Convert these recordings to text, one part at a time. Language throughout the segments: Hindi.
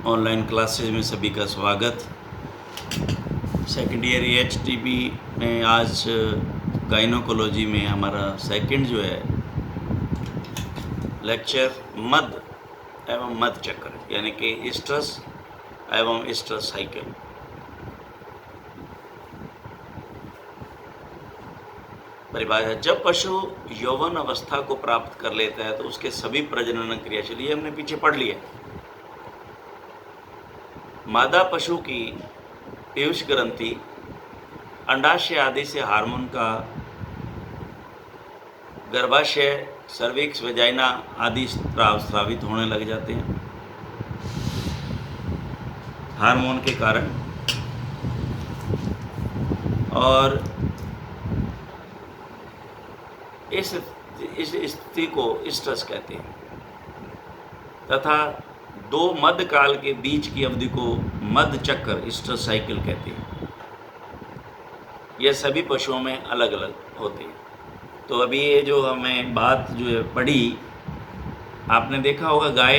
ऑनलाइन क्लासेज में सभी का स्वागत। सेकेंड ईयर एचटीबी में आज गाइनोकोलॉजी में हमारा सेकंड जो है लेक्चर मद एवं मद चक्र यानी कि ईस्ट्रस एवं ईस्ट्रस साइकिल। परिभाषा: जब पशु यौवन अवस्था को प्राप्त कर लेता है तो उसके सभी प्रजनन क्रिया, चलिए हमने पीछे पढ़ लिया। मादा पशु की पीयूष ग्रंथि अंडाशय आदि से हार्मोन का गर्भाशय, सर्विक्स, वेजाइना आदि स्रावित होने लग जाते हैं हार्मोन के कारण, और इस स्थिति को ईस्ट्रस कहते हैं तथा दो मध्य काल के बीच की अवधि को मध्य चक्र ईस्ट्रस साइकिल कहते हैं। यह सभी पशुओं में अलग अलग होते हैं। तो अभी ये जो हमें बात जो है पढ़ी, आपने देखा होगा गाय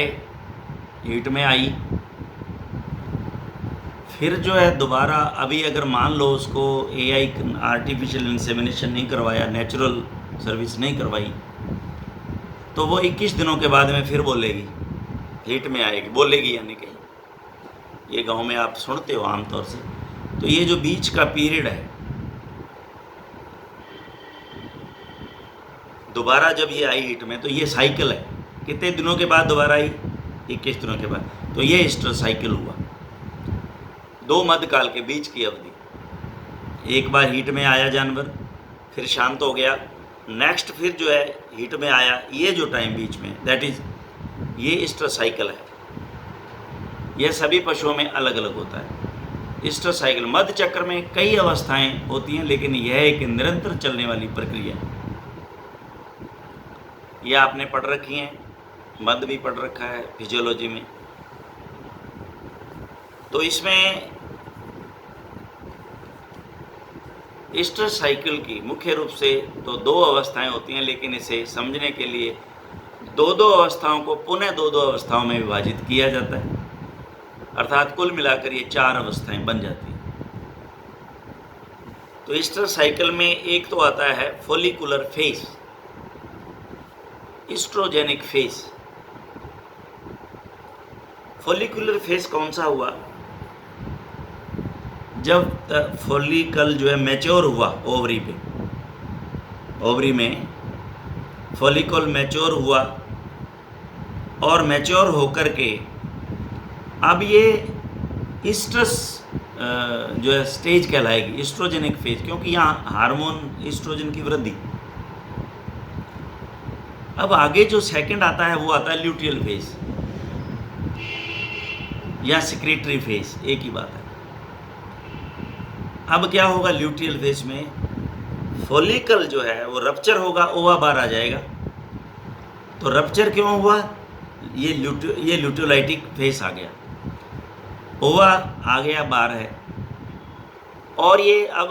हीट में आई, फिर जो है दोबारा अभी अगर मान लो उसको एआई आर्टिफिशियल इंसेमिनेशन नहीं करवाया, नेचुरल सर्विस नहीं करवाई, तो वो 21 दिनों के बाद में फिर बोलेगी, हीट में आएगी, बोलेगी यानी कहीं। ये गांव में आप सुनते हो आमतौर से। तो ये जो बीच का पीरियड है, दोबारा जब ये आई हीट में, तो ये साइकिल है। कितने दिनों के बाद दोबारा आई? 21 दिनों के बाद। तो ये ईस्ट्रस साइकिल हुआ, दो मध्यकाल के बीच की अवधि। एक बार हीट में आया जानवर, फिर शांत हो गया, नेक्स्ट फिर जो है हीट में आया, ये जो टाइम बीच में, दैट इज ये ईस्ट्रस साइकिल है। यह सभी पशुओं में अलग अलग होता है। ईस्ट्रस साइकिल मध्य चक्र में कई अवस्थाएं होती हैं, लेकिन यह एक निरंतर चलने वाली प्रक्रिया है। यह आपने पढ़ रखी हैं, मध्य भी पढ़ रखा है फिजियोलॉजी में। तो इसमें ईस्ट्रस साइकिल की मुख्य रूप से तो दो अवस्थाएं होती हैं, लेकिन इसे समझने के लिए दो दो अवस्थाओं को पुनः दो दो अवस्थाओं में विभाजित किया जाता है, अर्थात कुल मिलाकर ये 4 अवस्थाएं बन जाती हैं। तो ईस्ट्रस साइकिल में एक तो आता है follicular phase, oestrogenic phase. Follicular phase कौन सा हुआ? जब फोलिकल जो है मैच्योर हुआ ओवरी पे, ओवरी में फॉलिकल मैच्योर हुआ, और मैच्योर होकर के अब ये ईस्ट्रस जो है स्टेज कहलाएगी, ईस्ट्रोजेनिक फेज, क्योंकि यहाँ हार्मोन ईस्ट्रोजन की वृद्धि। अब आगे जो सेकंड आता है वो आता है ल्यूटियल फेज या सिक्रेटरी फेज, एक ही बात है। अब क्या होगा ल्यूटियल फेज में? फॉलिकल जो है वो रप्चर होगा, ओवा बार आ जाएगा। तो रप्चर क्यों हुआ? ये ल्यूटियोलाइटिक फेज आ गया, ओवा आ गया, बार है। और ये अब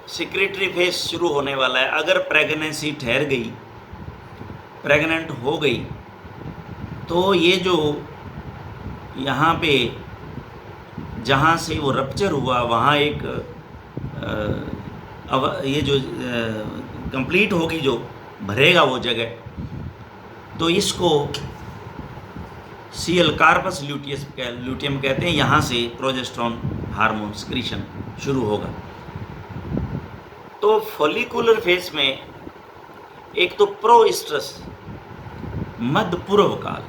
सिक्रेटरी फेज शुरू होने वाला है। अगर प्रेगनेंसी ठहर गई, प्रेग्नेंट हो गई, तो ये जो यहाँ पे जहाँ से वो रप्चर हुआ वहाँ एक अब ये जो कंप्लीट होगी, जो भरेगा वो जगह, तो इसको सीएल कार्पस ल्यूटियम कहते हैं। यहाँ से प्रोजेस्टेरोन हार्मोन सिक्रीशन शुरू होगा। तो फॉलिकुलर फेज में एक तो प्रोईस्ट्रस मध्य पूर्व काल,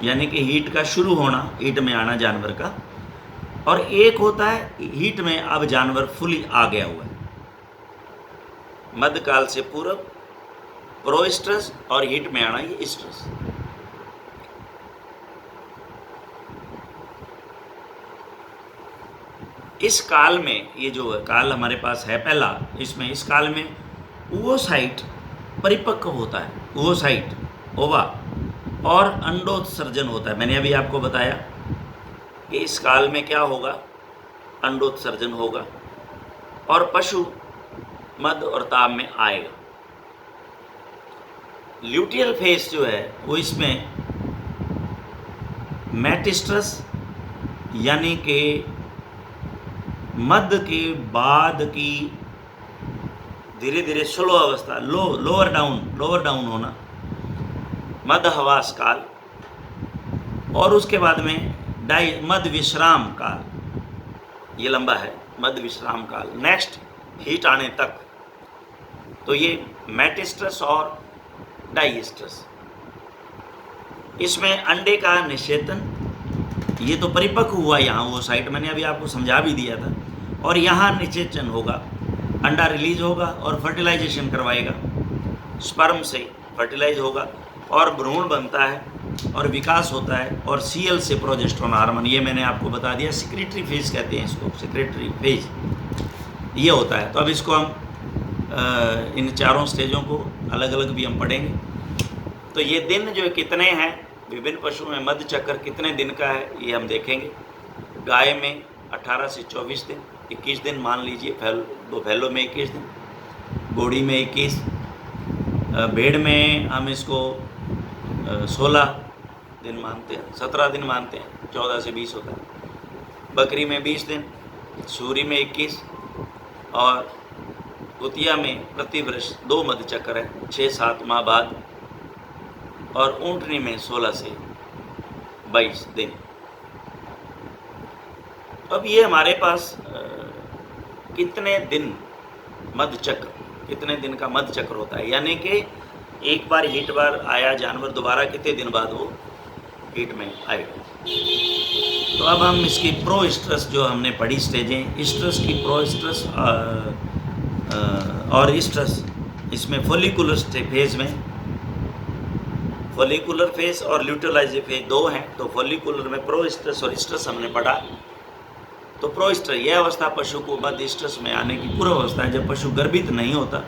यानी कि हीट का शुरू होना, हीट में आना जानवर का, और एक होता है हीट में अब जानवर फुली आ गया हुआ है, मध्यकाल से पूर्व प्रोईस्ट्रस, और हीट में आना ये ईस्ट्रस। इस काल में, ये जो काल हमारे पास है पहला, इसमें इस काल में ओवोसाइट परिपक्व होता है, ओवोसाइट, ओवा, और अंडोत्सर्जन होता है। मैंने अभी आपको बताया कि इस काल में क्या होगा, अंडोत्सर्जन होगा, और पशु मध्य और ताप में आएगा। ल्यूटियल फेज जो है वो इसमें मेटिस्ट्रस यानी कि मध्य के बाद की धीरे धीरे स्लो अवस्था, लोअर डाउन होना, मध्य हवास काल, और उसके बाद में मध्य विश्राम काल, ये लंबा है मध्य विश्राम काल, नेक्स्ट हीट आने तक। तो ये मेटिस्ट्रस और डाइस्ट्रस। इसमें अंडे का निषेचन, ये तो परिपक्व हुआ यहाँ, वो साइट मैंने अभी आपको समझा भी दिया था, और यहाँ निषेचन होगा, अंडा रिलीज होगा और फर्टिलाइजेशन करवाएगा, स्पर्म से फर्टिलाइज होगा और भ्रूण बनता है और विकास होता है, और सीएल से प्रोजेस्टेरोन हार्मोन, ये मैंने आपको बता दिया, सिक्रेटरी फेज कहते हैं इसको, सिक्रेटरी फेज ये होता है। तो अब इसको हम इन चारों स्टेजों को अलग अलग भी हम पढ़ेंगे। तो ये दिन जो कितने हैं विभिन्न पशुओं में, मध्य चक्र कितने दिन का है ये हम देखेंगे। गाय में 18 से 24 दिन, 21 दिन मान लीजिए, बुफैलो में 21 दिन, घोड़ी में 21, भेड़ में हम इसको 16 दिन मानते हैं, 17 दिन मानते हैं, 14 से 20 होता है, बकरी में 20 दिन, सूरी में 21, और कुतिया में प्रतिवर्ष 2 मध्य चक्र है 6-7 माह बाद, और ऊँटनी में 16 से 22 दिन। अब ये हमारे पास कितने दिन मध्य चक्र, कितने दिन का मध्य चक्र होता है, यानी कि एक बार हीट बार आया जानवर, दोबारा कितने दिन बाद वो हीट में आएगा। तो अब हम इसकी प्रो स्ट्रेस जो हमने पढ़ी स्टेजें, स्ट्रेस की प्रो स्ट्रेस और स्ट्रेस, इसमें फोलिकुलर फेज में, फोलिकुलर फेज और ल्यूटेलाइज फेज 2 हैं। तो फोलिकुलर में प्रो स्ट्रेस और स्ट्रेस हमने पढ़ा। तो प्रो स्ट्रेस यह अवस्था पशु को मध्य स्ट्रेस में आने की पूर्व अवस्था है, जब पशु गर्भित नहीं होता।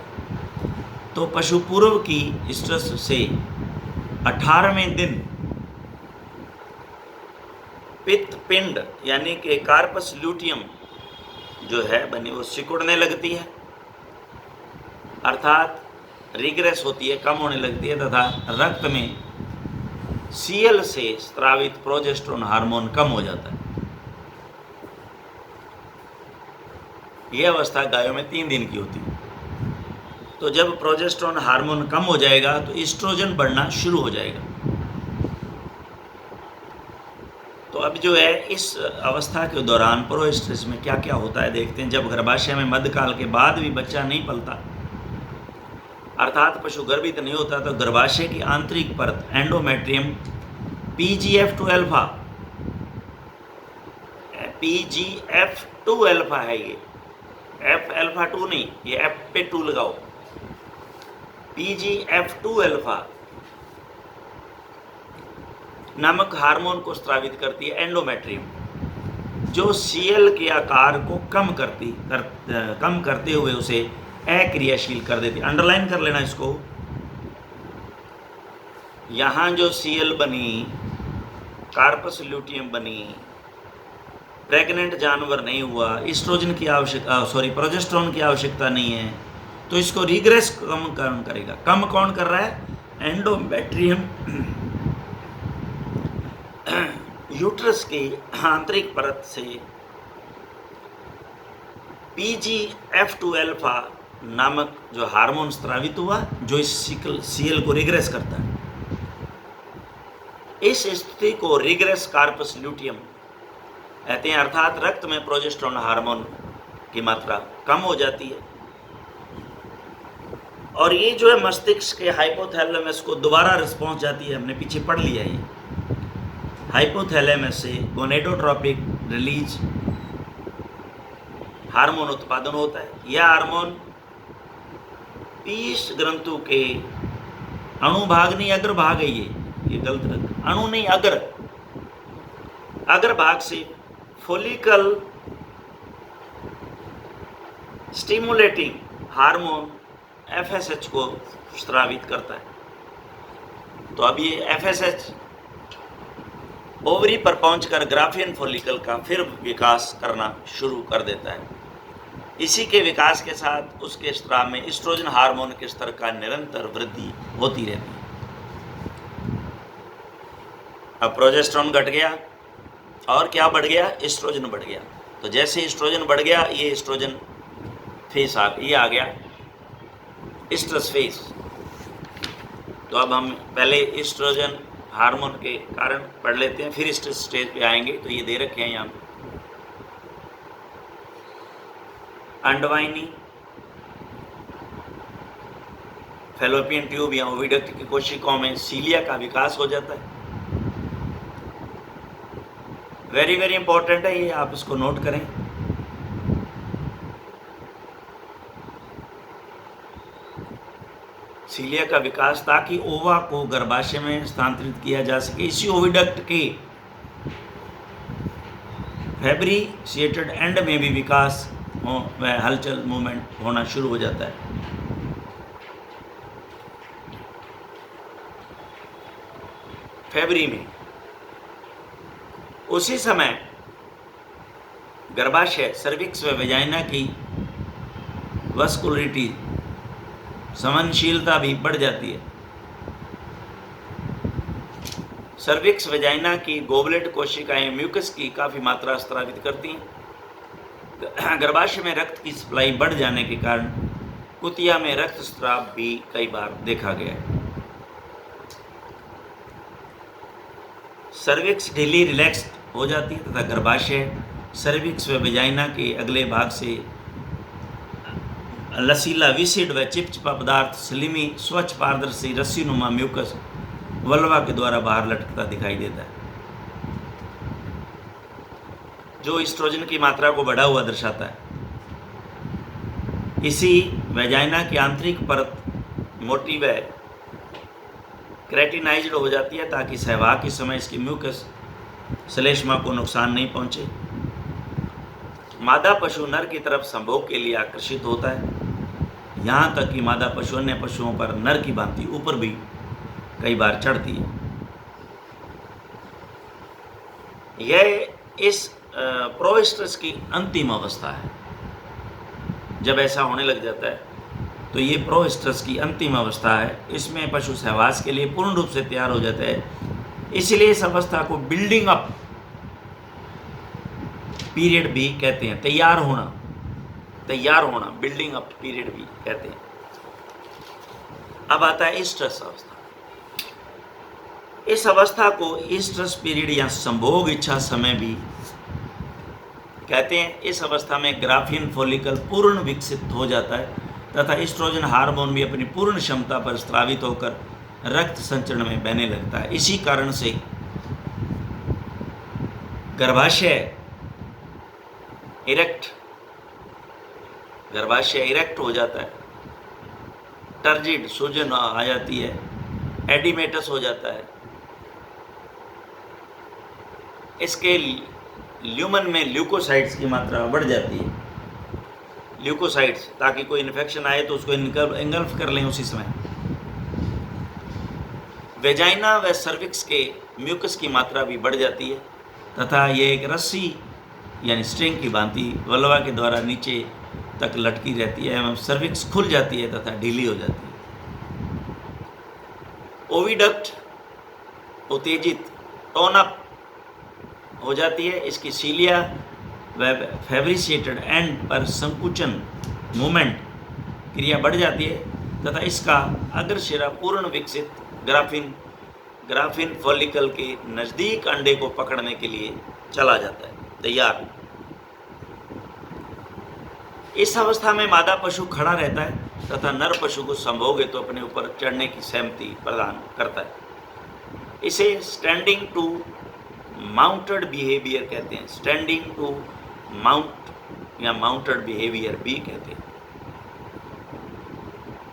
तो पशु पूर्व की स्ट्रेस से 18वें दिन पित्त पिंड यानी कि कार्पस ल्यूटियम जो है बनी, वो सिकुड़ने लगती है, अर्थात रिग्रेस होती है, कम होने लगती है, तथा रक्त में सीएल से स्रावित प्रोजेस्टेरोन हार्मोन कम हो जाता है। यह अवस्था गायों में 3 दिन की होती है। तो जब प्रोजेस्टेरोन हार्मोन कम हो जाएगा तो एस्ट्रोजन बढ़ना शुरू हो जाएगा। तो अब जो है इस अवस्था के दौरान प्रो स्ट्रेस में क्या क्या होता है देखते हैं। जब गर्भाशय में मध्यकाल के बाद भी बच्चा नहीं पलता, अर्थात पशु गर्भित नहीं होता, तो गर्भाशय की आंतरिक परत endometrium PGF2 alpha, PGF2 alpha है, ये F अल्फा 2 नहीं, ये F पे 2 लगाओ, PGF2 अल्फा नामक हार्मोन को स्रावित करती है एंडोमेट्रियम, जो सीएल के आकार को कम करते हुए उसे अक्रियाशील कर देती है। अंडरलाइन कर लेना इसको। यहाँ जो सीएल बनी, कार्पस ल्यूटियम बनी, प्रेग्नेंट जानवर नहीं हुआ, एस्ट्रोजन की प्रोजेस्टेरोन की आवश्यकता नहीं है, तो इसको रिग्रेस कौन करेगा? कम कौन कर रहा है? एंडोमेट्रियम यूट्रस की आंतरिक परत से PGF2 अल्फा नामक जो हार्मोन स्रावित हुआ, जो इस सीएल को रिग्रेस करता है। इस स्थिति को रिग्रेस कार्पस ल्यूटियम कहते हैं, अर्थात रक्त में प्रोजेस्टेरोन हार्मोन की मात्रा कम हो जाती है, और ये जो है मस्तिष्क के हाइपोथैलेमस को दोबारा रिस्पॉन्स जाती है। हमने पीछे पढ़ लिया है, हाइपोथैलेमस से गोनेडोट्रोपिक रिलीज हार्मोन उत्पादन होता है। यह हार्मोन पीस ग्रंथु के अणुभाग नहीं, अग्रभाग है, ये गलत रख, अणु नहीं अग्रभाग से फोलिकल स्टिमुलेटिंग हार्मोन FSH को स्रावित करता है। तो अब ये FSH ओवरी पर पहुंचकर ग्राफियन फोलिकल का फिर विकास करना शुरू कर देता है। इसी के विकास के साथ उसके स्राव में एस्ट्रोजन हार्मोन के स्तर का निरंतर वृद्धि होती रहती है। अब प्रोजेस्टेरोन घट गया और क्या बढ़ गया, एस्ट्रोजन बढ़ गया। तो जैसे एस्ट्रोजन बढ़ गया, ये एस्ट्रोजन फेस ये आ गया एस्ट्रस फेस। तो अब हम पहले एस्ट्रोजन हार्मोन के कारण पढ़ लेते हैं, फिर एस्ट्रस स्टेज पे आएंगे। तो ये दे रखे हैं यहाँ पे अंडवाहिनी, फैलोपियन ट्यूब या ओविडक्ट की कोशिकाओं में सीलिया का विकास हो जाता है। वेरी वेरी इंपॉर्टेंट है ये, आप इसको नोट करें। सीलिया का विकास ताकि ओवा को गर्भाशय में स्थानांतरित किया जा सके। इसी ओविडक्ट के फैब्रिसिएटेड एंड में भी विकास व हलचल मूवमेंट होना शुरू हो जाता है। फैब्री में उसी समय गर्भाशय, सर्विक्स व वेजाइना की वस्कुलरिटी, संवहनशीलता भी बढ़ जाती है। सर्विक्स वेजाइना की गोबलेट कोशिकाएं म्यूकस की काफ़ी मात्रा स्रावित करती हैं। गर्भाशय में रक्त की सप्लाई बढ़ जाने के कारण कुतिया में रक्तस्राव भी कई बार देखा गया है। सर्विक्स ढीली रिलैक्स्ड हो जाती है तथा गर्भाशय सर्विक्स व वेजाइना के अगले भाग से लसीला विसिड व चिपचिपा पदार्थ स्लिमी स्वच्छ पारदर्शी रस्सीनुमा म्यूकस वल्वा के द्वारा बाहर लटकता दिखाई देता है, जो एस्ट्रोजन की मात्रा को बढ़ा हुआ दर्शाता है। इसी वेजाइना की आंतरिक परत मोटी व क्रेटिनाइज्ड हो जाती है ताकि सहवाग के समय इसकी म्यूकस श्लेष्मा को नुकसान नहीं पहुंचे। मादा पशु नर की तरफ संभोग के लिए आकर्षित होता है, यहाँ तक कि मादा पशु अन्य पशुओं पर नर की भांति ऊपर भी कई बार चढ़ती है। यह इस प्रोएस्ट्रस की अंतिम अवस्था है। जब ऐसा होने लग जाता है तो ये प्रोएस्ट्रस की अंतिम अवस्था है। इसमें पशु सहवास के लिए पूर्ण रूप से तैयार हो जाता है। इसलिए इस अवस्था को बिल्डिंग अप पीरियड भी कहते हैं। तैयार होना बिल्डिंग अप पीरियड भी कहते हैं। अब आता है एस्ट्रस अवस्था। इस अवस्था को एस्ट्रस पीरियड या संभोग इच्छा समय भी कहते हैं। इस अवस्था में ग्राफिन फॉलिकल पूर्ण विकसित हो जाता है तथा एस्ट्रोजन हार्मोन भी अपनी पूर्ण क्षमता पर स्रावित होकर रक्त संचरण में बहने लगता है। इसी कारण से गर्भाशय इरेक्ट हो जाता है, टर्जिड सूजन आ जाती है, एडिमेटस हो जाता है। इसके ल्यूमन में ल्यूकोसाइट्स की मात्रा बढ़ जाती है, ल्यूकोसाइट्स, ताकि कोई इन्फेक्शन आए तो उसको इंगल्फ कर लें उसी समय। वेजाइना व सर्विक्स के म्यूकस की मात्रा भी बढ़ जाती है तथा ये एक रस्सी यानी स्ट्रिंग की भांति वल्वा के द्वारा नीचे तक लटकी रहती है एवं सर्विक्स खुल जाती है तथा ढीली हो जाती है। ओविडक्ट उत्तेजित टोन अप हो जाती है। इसकी सीलिया व फैब्रिसिएटेड एंड पर संकुचन मूवमेंट क्रिया बढ़ जाती है तथा इसका अग्रशिरा पूर्ण विकसित ग्राफिन फॉलिकल के नज़दीक अंडे को पकड़ने के लिए चला जाता है, तैयार। इस अवस्था में मादा पशु खड़ा रहता है तथा नर पशु को संभोग हेतु तो अपने ऊपर चढ़ने की सहमति प्रदान करता है। इसे स्टैंडिंग टू माउंटेड बिहेवियर कहते हैं। स्टैंडिंग टू माउंट या माउंटेड बिहेवियर भी कहते हैं।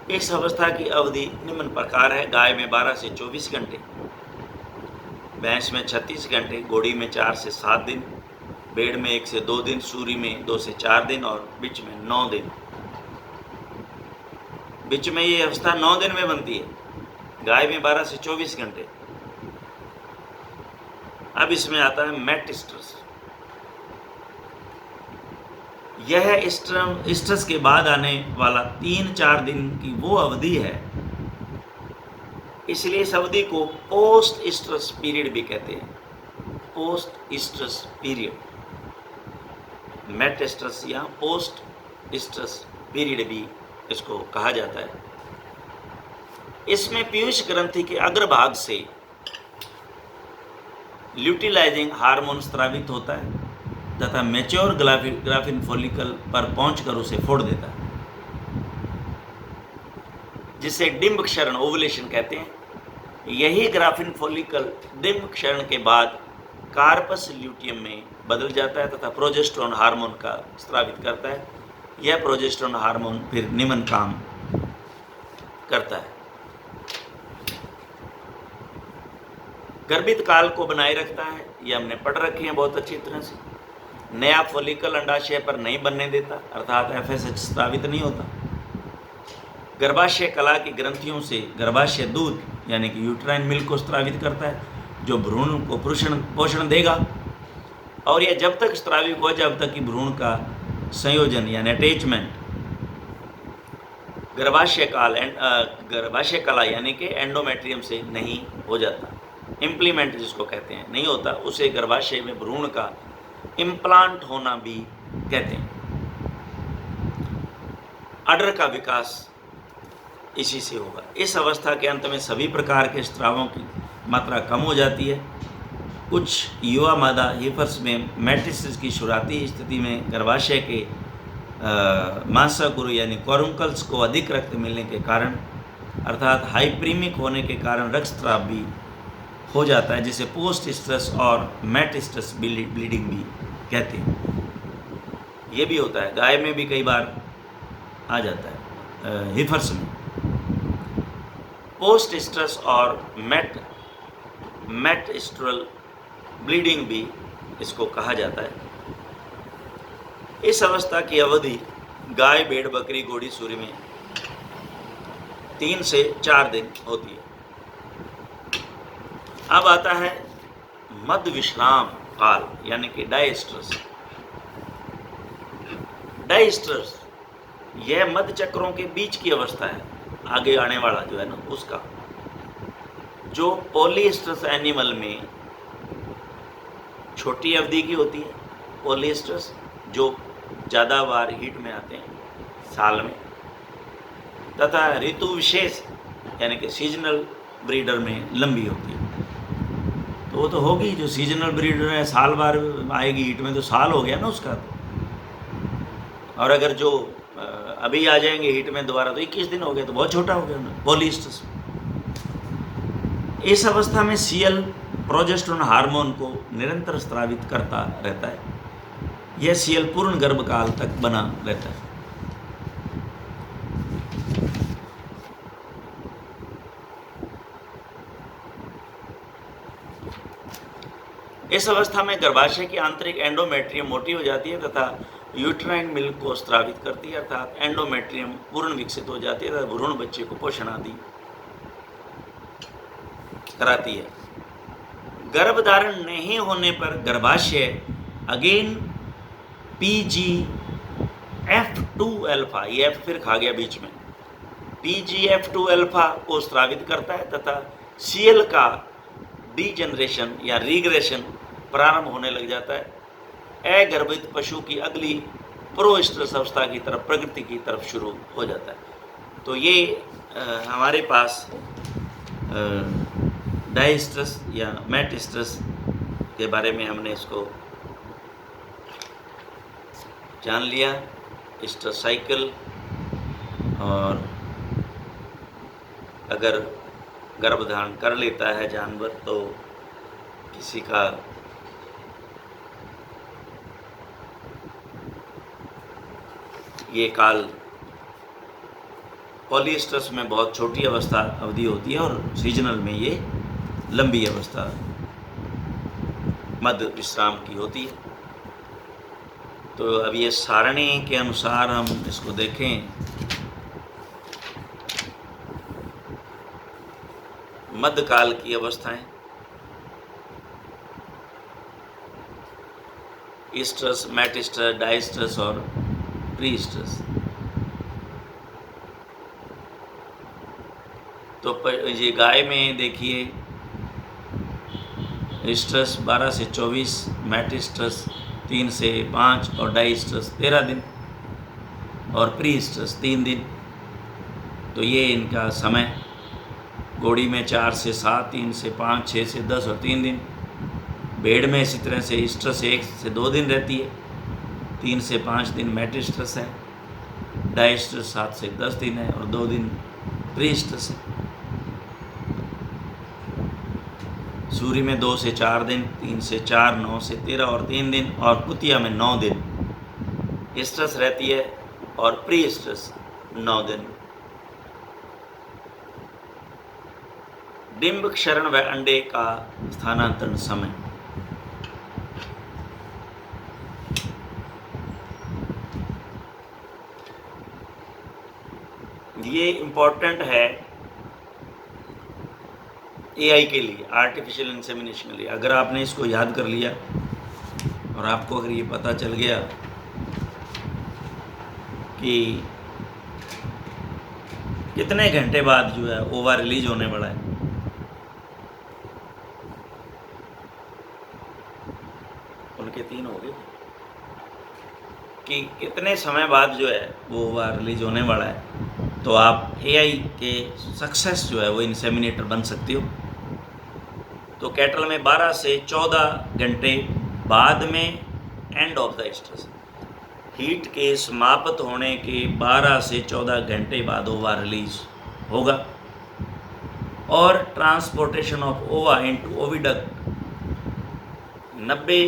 इस अवस्था की अवधि निम्न प्रकार है। गाय में 12 से 24 घंटे, भैंस में 36 घंटे, घोड़ी में 4 से 7 दिन, भेड़ में 1 से 2 दिन, सूरी में 2 से 4 दिन और बिच में 9 दिन। बिच में ये अवस्था 9 दिन में बनती है। गाय में 12 से 24 घंटे। अब इसमें आता है मैट एस्ट्रस। यह एस्ट्रस के बाद आने वाला 3-4 दिन की वो अवधि है। इसलिए इस अवधि को पोस्ट स्ट्रेस पीरियड भी कहते हैं। Post stress period, mate stress या पोस्ट स्ट्रेस पीरियड भी इसको कहा जाता है। इसमें पीयूष ग्रंथि के अग्रभाग से ल्यूटिलाइजिंग हार्मोन स्रावित होता है तथा मैच्योर ग्राफिन फॉलिकल पर पहुंचकर उसे फोड़ देता है, जिसे डिंब क्षरण ओवुलेशन कहते हैं। यही ग्राफिन फॉलिकल डिंब क्षरण के बाद कार्पस ल्यूटियम में बदल जाता है तथा प्रोजेस्टेरोन हार्मोन का स्रावित करता है। यह प्रोजेस्टेरोन हार्मोन फिर निम्न काम करता है। गर्भित काल को बनाए रखता है, ये हमने पढ़ रखे हैं बहुत अच्छी तरह से। नया फॉलिकल अंडाशय पर नहीं बनने देता, अर्थात एफएसएच स्रावित नहीं होता। गर्भाशय कला की ग्रंथियों से गर्भाशय दूध यानी कि यूट्राइन मिल्क को स्रावित करता है, जो भ्रूण को पोषण देगा। और यह जब तक स्रावित हो जब तक कि भ्रूण का संयोजन यानी अटैचमेंट गर्भाशय कला यानी कि एंडोमेट्रियम से नहीं हो जाता, इम्प्लीमेंट जिसको कहते हैं, नहीं होता, उसे गर्भाशय में भ्रूण का इम्प्लांट होना भी कहते हैं। अडर का विकास इसी से होगा। इस अवस्था के अंत में सभी प्रकार के स्रावों की मात्रा कम हो जाती है। कुछ युवा मादा हिफर्स में मेटिसिस की शुरुआती स्थिति में गर्भाशय के मांसकुरु यानी कोरुंकल्स को अधिक रक्त मिलने के कारण अर्थात हाइप्रीमिक होने के कारण रक्तस्राव भी हो जाता है, जिसे पोस्ट स्ट्रेस और मेट स्ट्रेस ब्लीडिंग भी कहते हैं। ये भी होता है, गाय में भी कई बार आ जाता है, हिफर्स में। पोस्ट स्ट्रेस और मेट स्ट्रल ब्लीडिंग भी इसको कहा जाता है। इस अवस्था की अवधि गाय, भेड़, बकरी, घोड़ी, सूर्य में 3 से 4 दिन होती है। अब आता है मध्य विश्राम काल यानी कि डायस्ट्रस। डायस्ट्रस यह मध्य चक्रों के बीच की अवस्था है, आगे आने वाला जो है ना उसका, जो पॉलीस्ट्रस एनिमल में छोटी अवधि की होती है। पॉलीस्ट्रस जो ज़्यादा बार हीट में आते हैं साल में, तथा ऋतु विशेष यानी कि सीजनल ब्रीडर में लंबी होती है। तो वो तो होगी, जो सीजनल ब्रीडर है साल बार आएगी हीट में, तो साल हो गया ना उसका। और अगर जो अभी आ जाएंगे हीट में दोबारा तो 21 दिन हो गए, तो बहुत छोटा हो गया ना पॉलीस्ट्रस। इस अवस्था में सीएल प्रोजेस्टेरोन हार्मोन को निरंतर स्रावित करता रहता है। यह सीएल पूर्ण गर्भकाल तक बना रहता है। इस अवस्था में गर्भाशय की आंतरिक एंडोमेट्रियम मोटी हो जाती है तथा यूट्राइन मिल्क को स्रावित करती है, अर्थात एंडोमेट्रियम पूर्ण विकसित हो जाती है तथा भ्रूण बच्चे को पोषण आदि कराती है। गर्भधारण नहीं होने पर गर्भाशय अगेन PGF2 अल्फा, ये F फिर खा गया बीच में, PGF2 अल्फा को स्रावित करता है तथा सीएल का डीजनरेशन या रीग्रेशन प्रारंभ होने लग जाता है। अगर्भित पशु की अगली प्रोस्ट्रस अवस्था की तरफ, प्रकृति की तरफ शुरू हो जाता है। तो ये हमारे पास डायस्ट्रस या मेटिस्ट्रस के बारे में हमने इसको जान लिया, स्ट्रेस साइकिल। और अगर गर्भधारण कर लेता है जानवर तो किसी का ये काल पॉलीस्ट्रेस में बहुत छोटी अवस्था अवधि होती है और सीजनल में ये लंबी अवस्था मध्य विश्राम की होती है। तो अब ये सारणी के अनुसार हम इसको देखें। मध्यकाल की अवस्थाएं, ईस्ट्रस, मेटिस्ट्रस, डायस्ट्रस और प्रीस्ट्रस। तो ये गाय में देखिए स्ट्रेस 12 से 24, मैट स्ट्रेस 3 से 5 और डाई स्ट्रेस 13 दिन और प्री स्ट्रेस 3 दिन। तो ये इनका समय। घोड़ी में 4 से 7, 3 से 5, 6 से 10 और 3 दिन। भेड़ में इसी तरह से स्ट्रेस 1 से 2 दिन रहती है, 3 से 5 दिन मैट स्ट्रेस है, डाई स्ट्रेस 7 से 10 दिन है और 2 दिन प्री स्ट्रेस है। सूरी में 2 से 4 दिन, 3 से 4, 9 से 13 और 3 दिन और कुतिया में 9 दिन स्ट्रेस रहती है और प्री स्ट्रेस 9 दिन। डिंब क्षरण व अंडे का स्थानांतरण समय। ये इम्पोर्टेंट है एआई के लिए, आर्टिफिशियल इंसेमिनेशन के लिए। अगर आपने इसको याद कर लिया और आपको अगर ये पता चल गया कि कितने घंटे बाद जो है ओवा रिलीज होने वाला है, उनके 3 हो गए, कि कितने समय बाद जो है वो ओवा रिलीज होने वाला है, तो आप एआई के सक्सेस जो है वो इंसेमिनेटर बन सकते हो। तो कैटल में 12 से 14 घंटे बाद में end of the stress, heat के समाप्त होने के 12 से 14 घंटे बाद ओवा रिलीज होगा। और ट्रांसपोर्टेशन ऑफ ओवा इनटू ओविडक्ट 90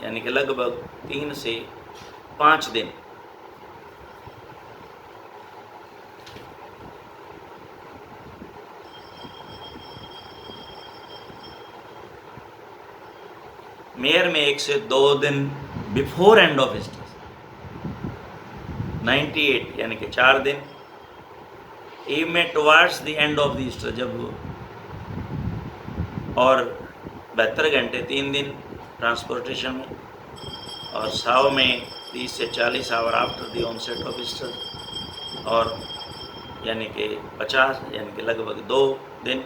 यानी कि लगभग 3 से 5 दिन। मेयर में 1 से 2 दिन बिफोर एंड ऑफ स्ट्रेस, 98 यानी कि 4 दिन। ईव में towards the end of the stress, जब और 72 घंटे 3 दिन ट्रांसपोर्टेशन में। और साव में 30 से 40 hour after the onset of stress, और यानी कि 50 यानी कि लगभग 2 दिन,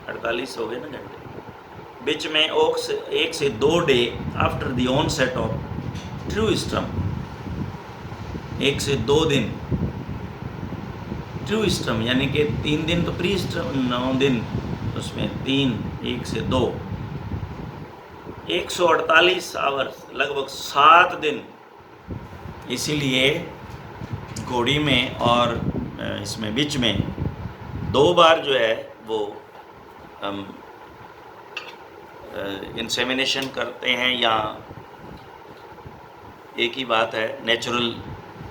48 हो गए ना घंटे। बीच में 1 से 2 day after the onset of true strum, 1 से 2 दिन ट्रू स्ट्रम यानी कि 3 दिन तो प्री स्ट्रम, 9 दिन उसमें 3, 1 से 2, 148 आवर्स लगभग 7 दिन। इसीलिए घोड़ी में और इसमें बीच में 2 बार जो है वो हम इंसेमिनेशन करते हैं, या एक ही बात है नेचुरल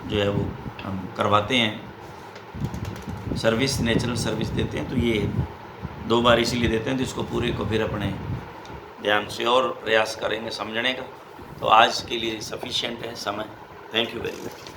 जो है वो हम करवाते हैं, सर्विस नेचुरल सर्विस देते हैं। तो ये 2 बार इसीलिए देते हैं, तो इसको पूरे को फिर अपने ध्यान से और प्रयास करेंगे समझने का। तो आज के लिए सफिशिएंट है समय। Thank you very much.